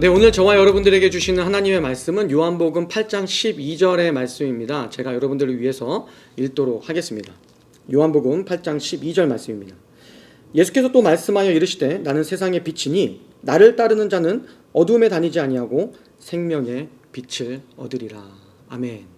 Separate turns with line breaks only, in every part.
네, 오늘 저와 여러분들에게 주시는 하나님의 말씀은 요한복음 8장 12절의 말씀입니다. 제가 여러분들을 위해서 읽도록 하겠습니다. 요한복음 8장 12절 말씀입니다. 예수께서 또 말씀하여 이르시되 나는 세상의 빛이니 나를 따르는 자는 어두움에 다니지 아니하고 생명의 빛을 얻으리라. 아멘.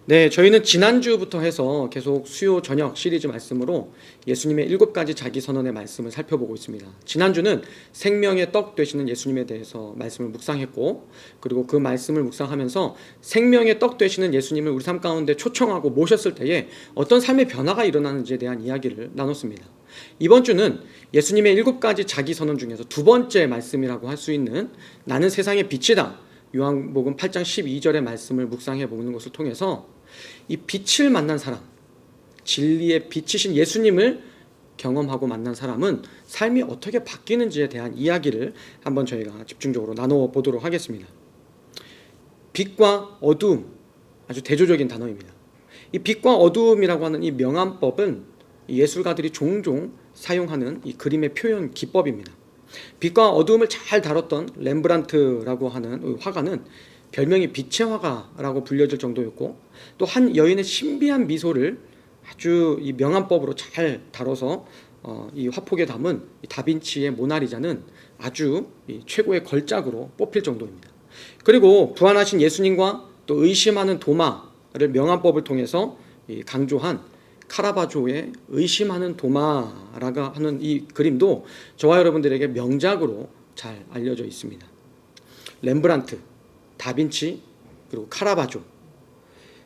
네, 저희는 지난주부터 해서 계속 수요 저녁 시리즈 말씀으로 예수님의 7가지 자기 선언의 말씀을 살펴보고 있습니다. 지난주는 생명의 떡 되시는 예수님에 대해서 말씀을 묵상했고, 그리고 그 말씀을 묵상하면서 생명의 떡 되시는 예수님을 우리 삶 가운데 초청하고 모셨을 때에 어떤 삶의 변화가 일어나는지에 대한 이야기를 나눴습니다. 이번 주는 예수님의 7가지 자기 선언 중에서 두 번째 말씀이라고 할 수 있는 나는 세상의 빛이다, 요한복음 8장 12절의 말씀을 묵상해 보는 것을 통해서 이 빛을 만난 사람, 진리의 빛이신 예수님을 경험하고 만난 사람은 삶이 어떻게 바뀌는지에 대한 이야기를 한번 저희가 집중적으로 나눠 보도록 하겠습니다. 빛과 어두움, 아주 대조적인 단어입니다. 이 빛과 어두움이라고 하는 이 명암법은 예술가들이 종종 사용하는 이 그림의 표현 기법입니다. 빛과 어두움을 잘 다뤘던 렘브란트라고 하는 화가는 별명이 빛의 화가라고 불려질 정도였고, 또 한 여인의 신비한 미소를 아주 이 명암법으로 잘 다뤄서 이 화폭에 담은 다빈치의 모나리자는 아주 최고의 걸작으로 뽑힐 정도입니다. 그리고 부활하신 예수님과 또 의심하는 도마를 명암법을 통해서 강조한 카라바조의 의심하는 도마라고 하는 이 그림도 저와 여러분들에게 명작으로 잘 알려져 있습니다. 렘브란트, 다빈치, 그리고 카라바조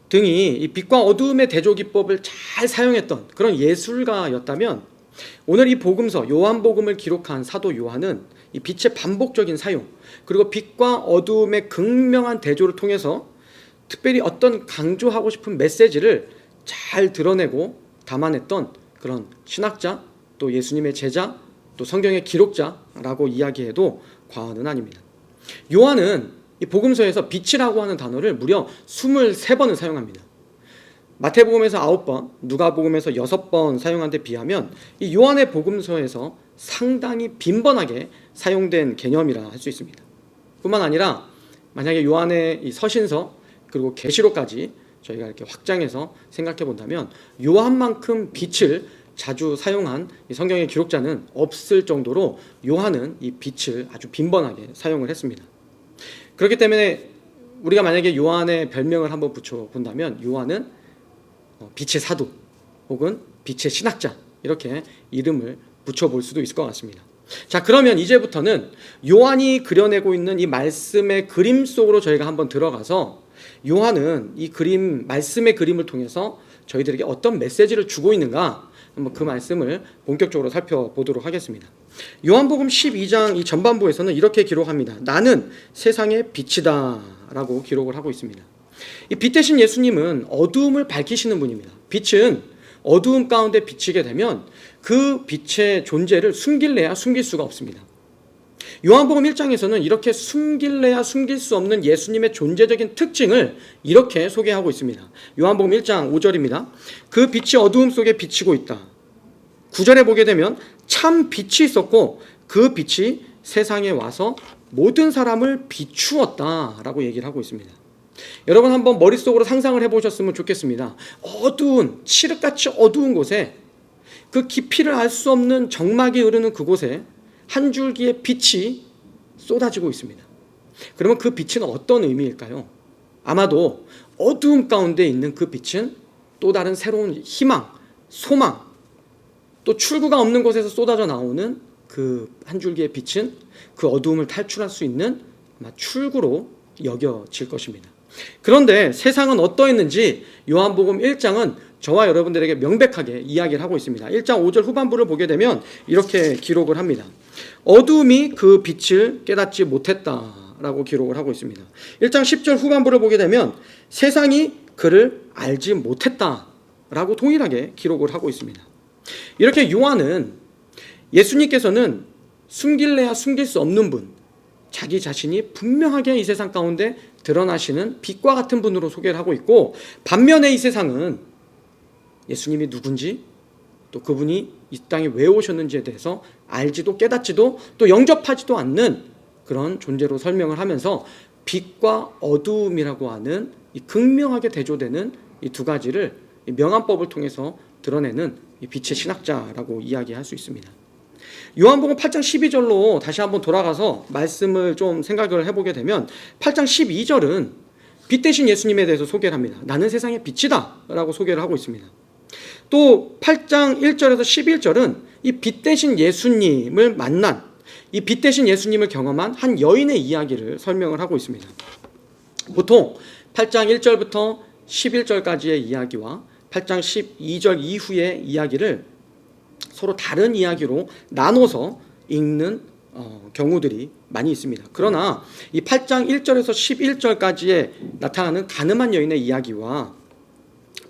등이 이 빛과 어두움의 대조 기법을 잘 사용했던 그런 예술가였다면, 오늘 이 복음서 요한복음을 기록한 사도 요한은 이 빛의 반복적인 사용, 그리고 빛과 어두움의 극명한 대조를 통해서 특별히 어떤 강조하고 싶은 메시지를 잘 드러내고 담아냈던 그런 신학자, 또 예수님의 제자, 또 성경의 기록자라고 이야기해도 과언은 아닙니다. 요한은 이 복음서에서 빛이라고 하는 단어를 무려 23번을 사용합니다. 마태복음에서 9번, 누가복음에서 6번 사용한 데 비하면 이 요한의 복음서에서 상당히 빈번하게 사용된 개념이라 할 수 있습니다. 뿐만 아니라 만약에 요한의 이 서신서 그리고 계시록까지 저희가 이렇게 확장해서 생각해 본다면 요한만큼 빛을 자주 사용한 이 성경의 기록자는 없을 정도로 요한은 이 빛을 아주 빈번하게 사용을 했습니다. 그렇기 때문에 우리가 만약에 요한의 별명을 한번 붙여본다면 요한은 빛의 사도 혹은 빛의 신학자, 이렇게 이름을 붙여볼 수도 있을 것 같습니다. 자, 그러면 이제부터는 요한이 그려내고 있는 이 말씀의 그림 속으로 저희가 한번 들어가서 요한은 이 그림, 말씀의 그림을 통해서 저희들에게 어떤 메시지를 주고 있는가, 한번 그 말씀을 본격적으로 살펴보도록 하겠습니다. 요한복음 12장 이 전반부에서는 이렇게 기록합니다. 나는 세상의 빛이다 라고 기록을 하고 있습니다. 이 빛 대신 예수님은 어두움을 밝히시는 분입니다. 빛은 어두움 가운데 비치게 되면 그 빛의 존재를 숨길래야 숨길 수가 없습니다. 요한복음 1장에서는 이렇게 숨길래야 숨길 수 없는 예수님의 존재적인 특징을 이렇게 소개하고 있습니다. 요한복음 1장 5절입니다. 그 빛이 어두움 속에 비치고 있다. 9절에 보게 되면 참 빛이 있었고 그 빛이 세상에 와서 모든 사람을 비추었다라고 얘기를 하고 있습니다. 여러분 한번 머릿속으로 상상을 해보셨으면 좋겠습니다. 어두운, 칠흑같이 어두운 곳에, 그 깊이를 알 수 없는 정막이 흐르는 그곳에 한 줄기의 빛이 쏟아지고 있습니다. 그러면 그 빛은 어떤 의미일까요? 아마도 어두움 가운데 있는 그 빛은 또 다른 새로운 희망, 소망, 또 출구가 없는 곳에서 쏟아져 나오는 그 한 줄기의 빛은 그 어두움을 탈출할 수 있는 아마 출구로 여겨질 것입니다. 그런데 세상은 어떠했는지 요한복음 1장은 저와 여러분들에게 명백하게 이야기를 하고 있습니다. 1장 5절 후반부를 보게 되면 이렇게 기록을 합니다. 어두움이 그 빛을 깨닫지 못했다라고 기록을 하고 있습니다. 1장 10절 후반부를 보게 되면 세상이 그를 알지 못했다라고 동일하게 기록을 하고 있습니다. 이렇게 요한은 예수님께서는 숨길래야 숨길 수 없는 분, 자기 자신이 분명하게 이 세상 가운데 드러나시는 빛과 같은 분으로 소개를 하고 있고, 반면에 이 세상은 예수님이 누군지, 또 그분이 이 땅에 왜 오셨는지에 대해서 알지도 깨닫지도 또 영접하지도 않는 그런 존재로 설명을 하면서 빛과 어두움이라고 하는 이 극명하게 대조되는 이 두 가지를 이 명암법을 통해서 드러내는 이 빛의 신학자라고 이야기할 수 있습니다. 요한복음 8장 12절로 다시 한번 돌아가서 말씀을 좀 생각을 해보게 되면 8장 12절은 빛 대신 예수님에 대해서 소개를 합니다. 나는 세상의 빛이다 라고 소개를 하고 있습니다. 또 8장 1절에서 11절은 이 빛 대신 예수님을 만난, 이 빛 대신 예수님을 경험한 한 여인의 이야기를 설명을 하고 있습니다. 보통 8장 1절부터 11절까지의 이야기와 8장 12절 이후의 이야기를 서로 다른 이야기로 나눠서 읽는 경우들이 많이 있습니다. 그러나 이 8장 1절에서 11절까지에 나타나는 가늠한 여인의 이야기와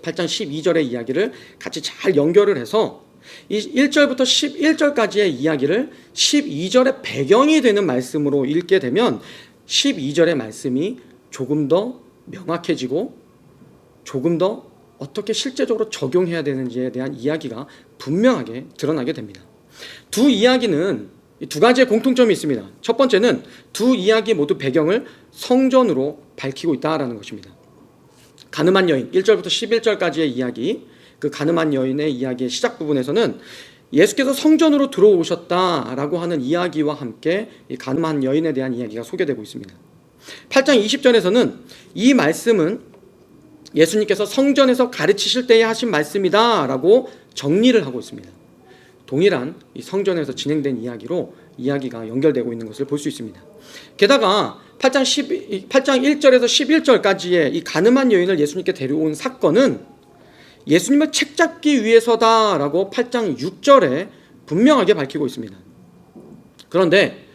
8장 12절의 이야기를 같이 잘 연결을 해서 이 1절부터 11절까지의 이야기를 12절의 배경이 되는 말씀으로 읽게 되면 12절의 말씀이 조금 더 명확해지고 조금 더 어떻게 실제적으로 적용해야 되는지에 대한 이야기가 분명하게 드러나게 됩니다. 두 이야기는 두 가지의 공통점이 있습니다. 첫 번째는 두 이야기 모두 배경을 성전으로 밝히고 있다는 것입니다. 가늠한 여인 1절부터 11절까지의 이야기, 그 가늠한 여인의 이야기의 시작 부분에서는 예수께서 성전으로 들어오셨다라고 하는 이야기와 함께 이 가늠한 여인에 대한 이야기가 소개되고 있습니다. 8장 20절에서는 이 말씀은 예수님께서 성전에서 가르치실 때에 하신 말씀이다 라고 정리를 하고 있습니다. 동일한 이 성전에서 진행된 이야기로 이야기가 연결되고 있는 것을 볼 수 있습니다. 게다가 8장 1절에서 11절까지의 이 가늠한 여인을 예수님께 데려온 사건은 예수님을 책잡기 위해서다라고 8장 6절에 분명하게 밝히고 있습니다. 그런데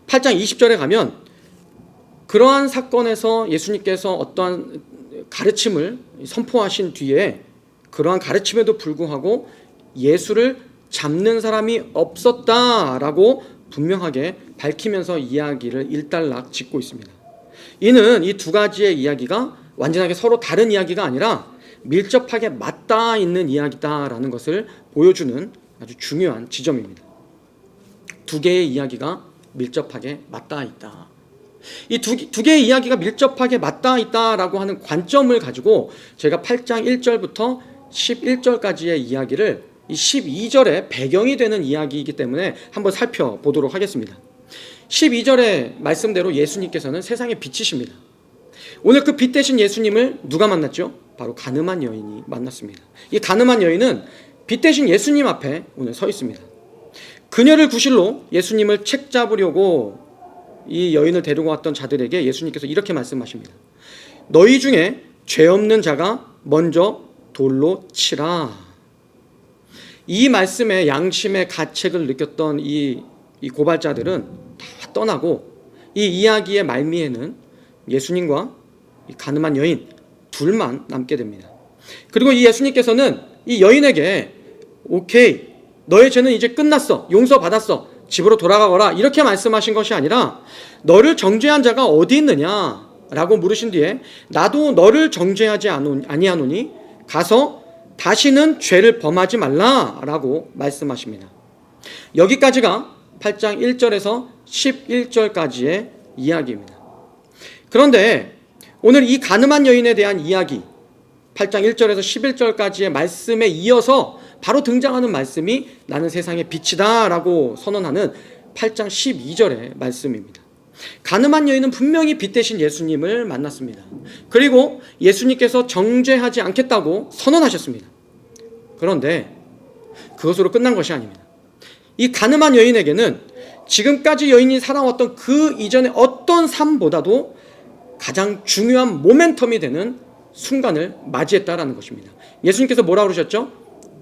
8장 20절에 가면 그러한 사건에서 예수님께서 어떠한 가르침을 선포하신 뒤에 그러한 가르침에도 불구하고 예수를 잡는 사람이 없었다라고 분명하게 밝히면서 이야기를 일단락 짓고 있습니다. 이는 이 두 가지의 이야기가 완전하게 서로 다른 이야기가 아니라 밀접하게 맞닿아 있는 이야기다라는 것을 보여주는 아주 중요한 지점입니다. 두 개의 이야기가 밀접하게 맞닿아 있다. 이 두 개의 이야기가 밀접하게 맞닿아 있다라고 하는 관점을 가지고 제가 8장 1절부터 11절까지의 이야기를 이 12절의 배경이 되는 이야기이기 때문에 한번 살펴보도록 하겠습니다. 12절의 말씀대로 예수님께서는 세상의 빛이십니다. 오늘 그 빛 대신 예수님을 누가 만났죠? 바로 가늠한 여인이 만났습니다. 이 가늠한 여인은 빛 대신 예수님 앞에 오늘 서 있습니다. 그녀를 구실로 예수님을 책잡으려고 이 여인을 데리고 왔던 자들에게 예수님께서 이렇게 말씀하십니다. 너희 중에 죄 없는 자가 먼저 돌로 치라. 이 말씀에 양심의 가책을 느꼈던 이 고발자들은 다 떠나고 이 이야기의 말미에는 예수님과 이 가늠한 여인 둘만 남게 됩니다. 그리고 이 예수님께서는 이 여인에게 오케이, 너의 죄는 이제 끝났어, 용서받았어, 집으로 돌아가거라 이렇게 말씀하신 것이 아니라 너를 정죄한 자가 어디 있느냐 라고 물으신 뒤에 나도 너를 정죄하지 아니하노니 가서 다시는 죄를 범하지 말라 라고 말씀하십니다. 여기까지가 8장 1절에서 11절까지의 이야기입니다. 그런데 오늘 이 가늠한 여인에 대한 이야기 8장 1절에서 11절까지의 말씀에 이어서 바로 등장하는 말씀이 나는 세상의 빛이다 라고 선언하는 8장 12절의 말씀입니다. 가늠한 여인은 분명히 빛 대신 예수님을 만났습니다. 그리고 예수님께서 정죄하지 않겠다고 선언하셨습니다. 그런데 그것으로 끝난 것이 아닙니다. 이 가늠한 여인에게는 지금까지 여인이 살아왔던 그 이전의 어떤 삶보다도 가장 중요한 모멘텀이 되는 순간을 맞이했다라는 것입니다. 예수님께서 뭐라고 그러셨죠?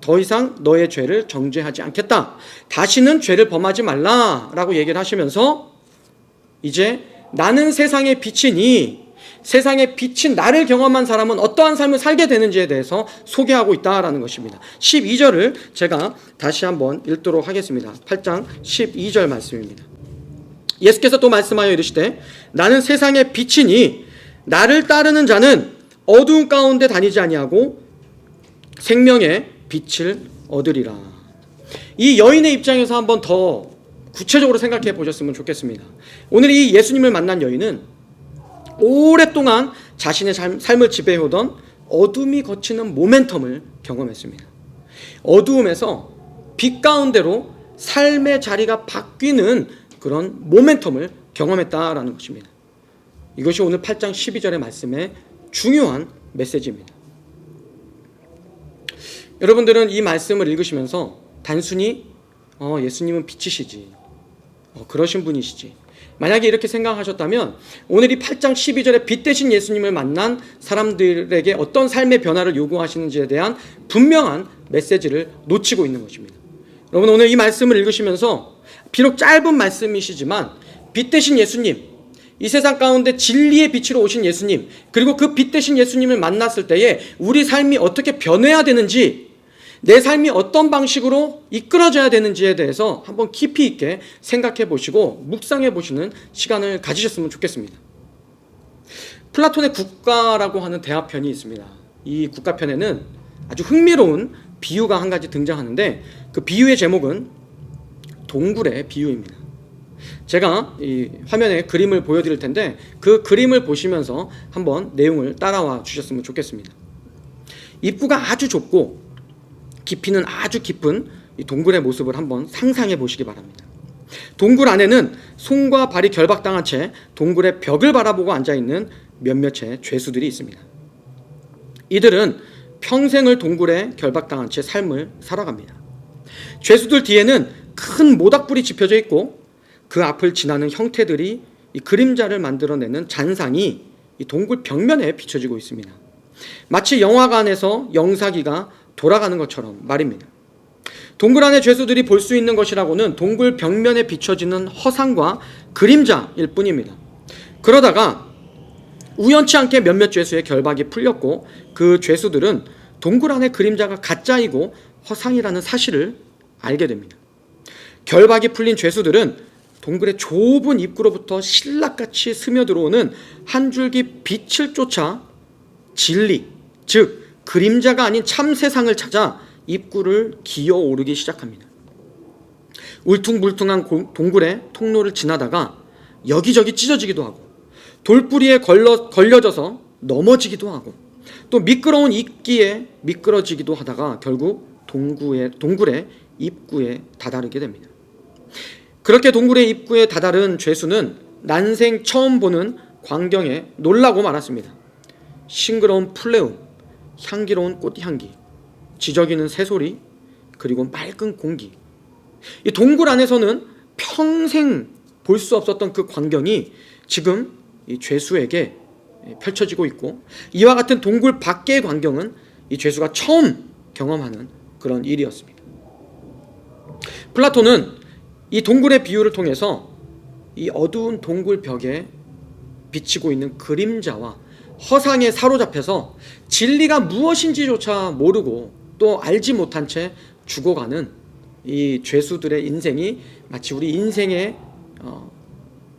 더 이상 너의 죄를 정죄하지 않겠다. 다시는 죄를 범하지 말라라고 얘기를 하시면서 이제 나는 세상의 빛이니 세상에 비친 나를 경험한 사람은 어떠한 삶을 살게 되는지에 대해서 소개하고 있다라는 것입니다. 12절을 제가 다시 한번 읽도록 하겠습니다. 8장 12절 말씀입니다. 예수께서 또 말씀하여 이르시되 나는 세상의 빛이니 나를 따르는 자는 어두운 가운데 다니지 아니하고 생명의 빛을 얻으리라. 이 여인의 입장에서 한번 더 구체적으로 생각해 보셨으면 좋겠습니다. 오늘 이 예수님을 만난 여인은 오랫동안 자신의 삶을 지배해오던 어둠이 거치는 모멘텀을 경험했습니다. 어두움에서 빛 가운데로 삶의 자리가 바뀌는 그런 모멘텀을 경험했다라는 것입니다. 이것이 오늘 8장 12절의 말씀의 중요한 메시지입니다. 여러분들은 이 말씀을 읽으시면서 단순히 예수님은 빛이시지, 그러신 분이시지, 만약에 이렇게 생각하셨다면 오늘 이 8장 12절에 빛 대신 예수님을 만난 사람들에게 어떤 삶의 변화를 요구하시는지에 대한 분명한 메시지를 놓치고 있는 것입니다. 여러분, 오늘 이 말씀을 읽으시면서 비록 짧은 말씀이시지만 빛 대신 예수님, 이 세상 가운데 진리의 빛으로 오신 예수님, 그리고 그 빛 대신 예수님을 만났을 때에 우리 삶이 어떻게 변해야 되는지, 내 삶이 어떤 방식으로 이끌어져야 되는지에 대해서 한번 깊이 있게 생각해 보시고 묵상해 보시는 시간을 가지셨으면 좋겠습니다. 플라톤의 국가라고 하는 대화편이 있습니다. 이 국가편에는 아주 흥미로운 비유가 한 가지 등장하는데 그 비유의 제목은 동굴의 비유입니다. 제가 이 화면에 그림을 보여드릴 텐데 그 그림을 보시면서 한번 내용을 따라와 주셨으면 좋겠습니다. 입구가 아주 좁고 깊이는 아주 깊은 이 동굴의 모습을 한번 상상해 보시기 바랍니다. 동굴 안에는 손과 발이 결박당한 채 동굴의 벽을 바라보고 앉아있는 몇몇의 죄수들이 있습니다. 이들은 평생을 동굴에 결박당한 채 삶을 살아갑니다. 죄수들 뒤에는 큰 모닥불이 지펴져 있고 그 앞을 지나는 형태들이 이 그림자를 만들어내는 잔상이 이 동굴 벽면에 비춰지고 있습니다. 마치 영화관에서 영사기가 돌아가는 것처럼 말입니다. 동굴 안의 죄수들이 볼 수 있는 것이라고는 동굴 벽면에 비춰지는 허상과 그림자일 뿐입니다. 그러다가 우연치 않게 몇몇 죄수의 결박이 풀렸고 그 죄수들은 동굴 안의 그림자가 가짜이고 허상이라는 사실을 알게 됩니다. 결박이 풀린 죄수들은 동굴의 좁은 입구로부터 신락같이 스며들어오는 한 줄기 빛을 쫓아 진리, 즉 그림자가 아닌 참 세상을 찾아 입구를 기어오르기 시작합니다. 울퉁불퉁한 동굴의 통로를 지나다가 여기저기 찢어지기도 하고 돌뿌리에 걸려져서 넘어지기도 하고 또 미끄러운 이끼에 미끄러지기도 하다가 결국 동굴의 입구에 다다르게 됩니다. 그렇게 동굴의 입구에 다다른 죄수는 난생 처음 보는 광경에 놀라고 말았습니다. 싱그러운 풀네움, 향기로운 꽃향기, 지저귀는 새소리, 그리고 맑은 공기. 이 동굴 안에서는 평생 볼 수 없었던 그 광경이 지금 이 죄수에게 펼쳐지고 있고 이와 같은 동굴 밖의 광경은 이 죄수가 처음 경험하는 그런 일이었습니다. 플라톤은 이 동굴의 비유를 통해서 이 어두운 동굴 벽에 비치고 있는 그림자와 허상에 사로잡혀서 진리가 무엇인지조차 모르고 또 알지 못한 채 죽어가는 이 죄수들의 인생이 마치 우리 인생의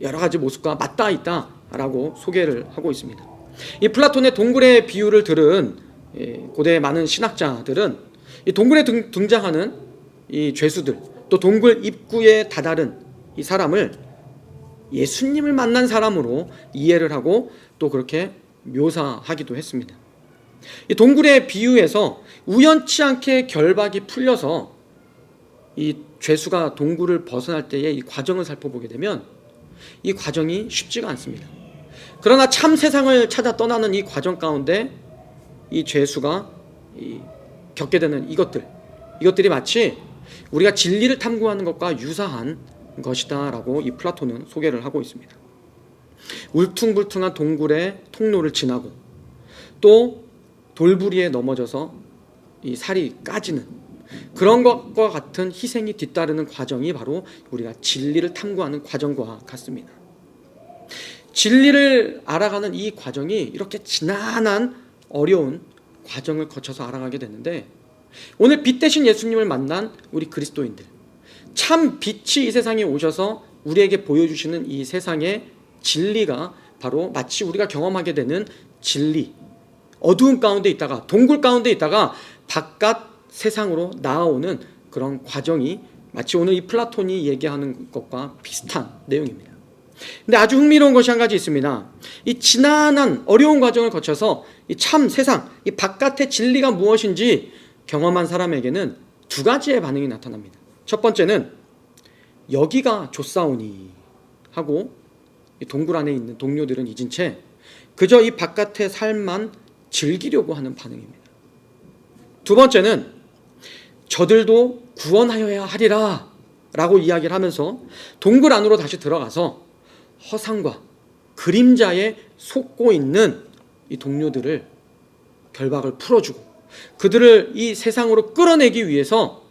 여러 가지 모습과 맞닿아 있다라고 소개를 하고 있습니다. 이 플라톤의 동굴의 비유를 들은 고대의 많은 신학자들은 이 동굴에 등장하는 이 죄수들, 또 동굴 입구에 다다른 이 사람을 예수님을 만난 사람으로 이해를 하고 또 그렇게 묘사하기도 했습니다. 이 동굴의 비유에서 우연치 않게 결박이 풀려서 이 죄수가 동굴을 벗어날 때의 이 과정을 살펴보게 되면 이 과정이 쉽지가 않습니다. 그러나 참 세상을 찾아 떠나는 이 과정 가운데 이 죄수가 겪게 되는 이것들이 마치 우리가 진리를 탐구하는 것과 유사한 것이다라고 이 플라톤은 소개를 하고 있습니다. 울퉁불퉁한 동굴의 통로를 지나고 또 돌부리에 넘어져서 이 살이 까지는 그런 것과 같은 희생이 뒤따르는 과정이 바로 우리가 진리를 탐구하는 과정과 같습니다. 진리를 알아가는 이 과정이 이렇게 지난한 어려운 과정을 거쳐서 알아가게 되는데 오늘 빛 대신 예수님을 만난 우리 그리스도인들, 참 빛이 이 세상에 오셔서 우리에게 보여주시는 이 세상의 진리가 바로 마치 우리가 경험하게 되는 진리, 어두운 가운데 있다가 동굴 가운데 있다가 바깥 세상으로 나아오는 그런 과정이 마치 오늘 이 플라톤이 얘기하는 것과 비슷한 내용입니다. 근데 아주 흥미로운 것이 한 가지 있습니다. 이 지난한 어려운 과정을 거쳐서 이 참 세상, 이 바깥의 진리가 무엇인지 경험한 사람에게는 두 가지의 반응이 나타납니다. 첫 번째는 여기가 좋사오니 하고 이 동굴 안에 있는 동료들은 잊은 채 그저 이 바깥의 삶만 즐기려고 하는 반응입니다. 두 번째는 저들도 구원하여야 하리라 라고 이야기를 하면서 동굴 안으로 다시 들어가서 허상과 그림자에 속고 있는 이 동료들을 결박을 풀어주고 그들을 이 세상으로 끌어내기 위해서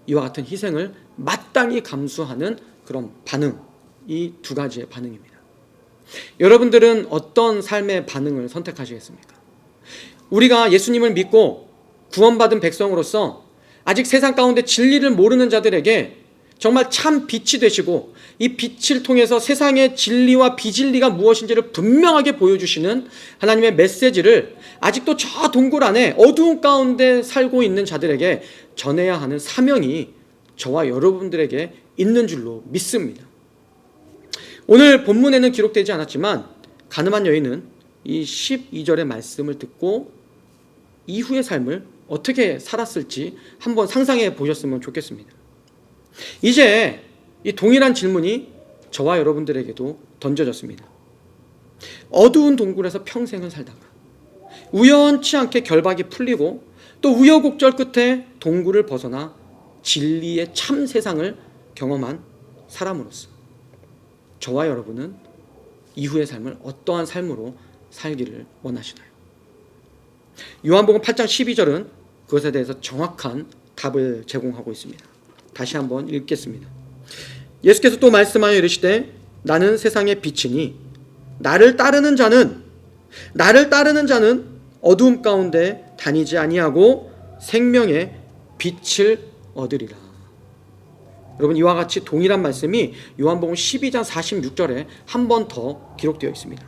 이와 같은 희생을 마땅히 감수하는 그런 반응, 이 두 가지의 반응입니다. 여러분들은 어떤 삶의 반응을 선택하시겠습니까? 우리가 예수님을 믿고 구원받은 백성으로서 아직 세상 가운데 진리를 모르는 자들에게 정말 참 빛이 되시고 이 빛을 통해서 세상의 진리와 비진리가 무엇인지를 분명하게 보여주시는 하나님의 메시지를 아직도 저 동굴 안에 어두운 가운데 살고 있는 자들에게 전해야 하는 사명이 저와 여러분들에게 있는 줄로 믿습니다. 오늘 본문에는 기록되지 않았지만 가늠한 여인은 이 12절의 말씀을 듣고 이후의 삶을 어떻게 살았을지 한번 상상해 보셨으면 좋겠습니다. 이제 이 동일한 질문이 저와 여러분들에게도 던져졌습니다. 어두운 동굴에서 평생을 살다가 우연치 않게 결박이 풀리고 또 우여곡절 끝에 동굴을 벗어나 진리의 참 세상을 경험한 사람으로서 저와 여러분은 이후의 삶을 어떠한 삶으로 살기를 원하시나요? 요한복음 8장 12절은 그것에 대해서 정확한 답을 제공하고 있습니다. 다시 한번 읽겠습니다. 예수께서 또 말씀하여 이르시되 나는 세상의 빛이니 나를 따르는 자는 어두움 가운데 다니지 아니하고 생명의 빛을 얻으리라. 여러분, 이와 같이 동일한 말씀이 요한복음 12장 46절에 한 번 더 기록되어 있습니다.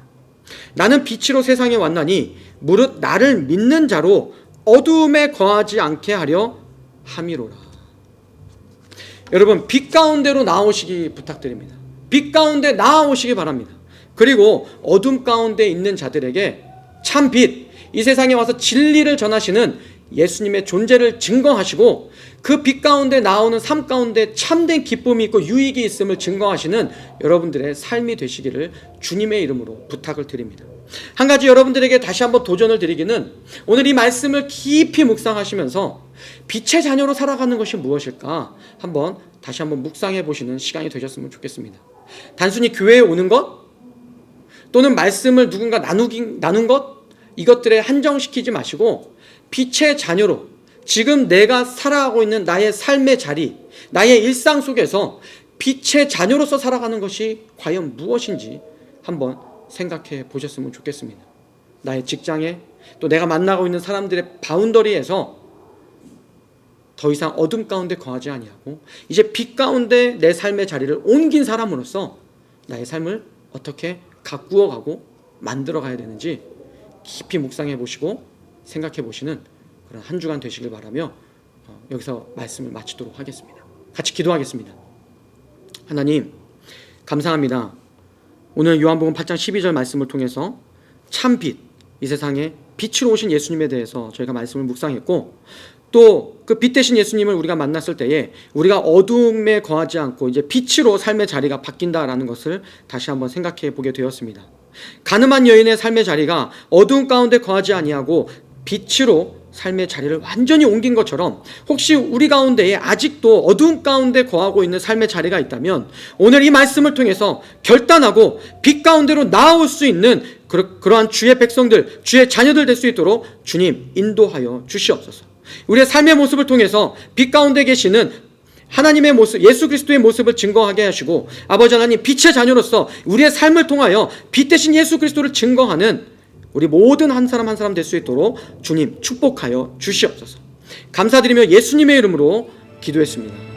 나는 빛으로 세상에 왔나니 무릇 나를 믿는 자로 어두움에 거하지 않게 하려 함이로라. 여러분, 빛 가운데로 나오시기 부탁드립니다. 빛 가운데 나오시기 바랍니다. 그리고 어둠 가운데 있는 자들에게 참 빛, 이 세상에 와서 진리를 전하시는 예수님의 존재를 증거하시고 그 빛 가운데 나오는 삶 가운데 참된 기쁨이 있고 유익이 있음을 증거하시는 여러분들의 삶이 되시기를 주님의 이름으로 부탁을 드립니다. 한 가지 여러분들에게 다시 한번 도전을 드리기는, 오늘 이 말씀을 깊이 묵상하시면서 빛의 자녀로 살아가는 것이 무엇일까 한번 다시 한번 묵상해 보시는 시간이 되셨으면 좋겠습니다. 단순히 교회에 오는 것 또는 말씀을 누군가 나눈 것, 이것들에 한정시키지 마시고 빛의 자녀로 지금 내가 살아가고 있는 나의 삶의 자리, 나의 일상 속에서 빛의 자녀로서 살아가는 것이 과연 무엇인지 한번 생각해 보셨으면 좋겠습니다. 나의 직장에, 또 내가 만나고 있는 사람들의 바운더리에서 더 이상 어둠 가운데 거하지 아니하고 이제 빛 가운데 내 삶의 자리를 옮긴 사람으로서 나의 삶을 어떻게 가꾸어가고 만들어가야 되는지 깊이 묵상해 보시고 생각해 보시는 그런 한 주간 되시길 바라며 여기서 말씀을 마치도록 하겠습니다. 같이 기도하겠습니다. 하나님, 감사합니다. 오늘 요한복음 8장 12절 말씀을 통해서 참 빛, 이 세상에 빛으로 오신 예수님에 대해서 저희가 말씀을 묵상했고, 또 그 빛 대신 예수님을 우리가 만났을 때에 우리가 어둠에 거하지 않고 이제 빛으로 삶의 자리가 바뀐다라는 것을 다시 한번 생각해 보게 되었습니다. 가늠한 여인의 삶의 자리가 어두움 가운데 거하지 아니하고 빛으로 삶의 자리를 완전히 옮긴 것처럼, 혹시 우리 가운데에 아직도 어두움 가운데 거하고 있는 삶의 자리가 있다면 오늘 이 말씀을 통해서 결단하고 빛 가운데로 나아올 수 있는 그러한 주의 백성들, 주의 자녀들 될 수 있도록 주님 인도하여 주시옵소서. 우리의 삶의 모습을 통해서 빛 가운데 계시는 하나님의 모습, 예수 그리스도의 모습을 증거하게 하시고, 아버지 하나님, 빛의 자녀로서 우리의 삶을 통하여 빛 대신 예수 그리스도를 증거하는 우리 모든 한 사람 한 사람 될 수 있도록 주님 축복하여 주시옵소서. 감사드리며 예수님의 이름으로 기도했습니다.